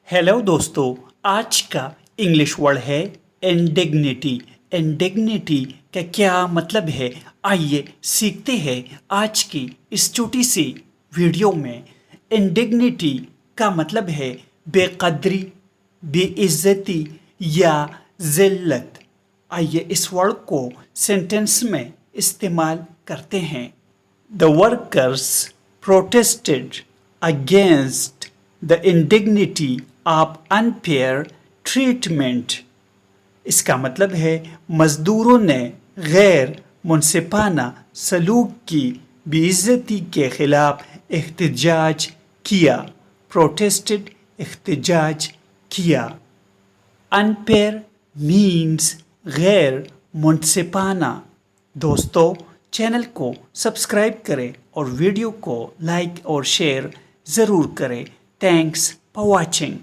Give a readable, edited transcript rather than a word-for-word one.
Hello दोस्तों, आज का इंग्लिश वर्ड है इंडिग्निटी। इंडिग्निटी का क्या मतलब है, आइए सीखते हैं आज की इस छोटी सी वीडियो में। इंडिग्निटी का मतलब है बेकदरी, बेइज्जती या ज़िल्लत। आइए इस वर्ड को सेंटेंस में इस्तेमाल करते हैं। The workers protested against the indignity of unfair treatment. इसका मतलब है मजदूरों ने गैर मुनसिफाना सलूक की बेइज्जती के खिलाफ एहतजाज किया। प्रोटेस्टेड एहतजाज किया। अनफेयर मीन्स गैर मुनसिफाना। दोस्तों, चैनल को सब्सक्राइब करें और वीडियो को लाइक और शेयर ज़रूर करें। Thanks for watching.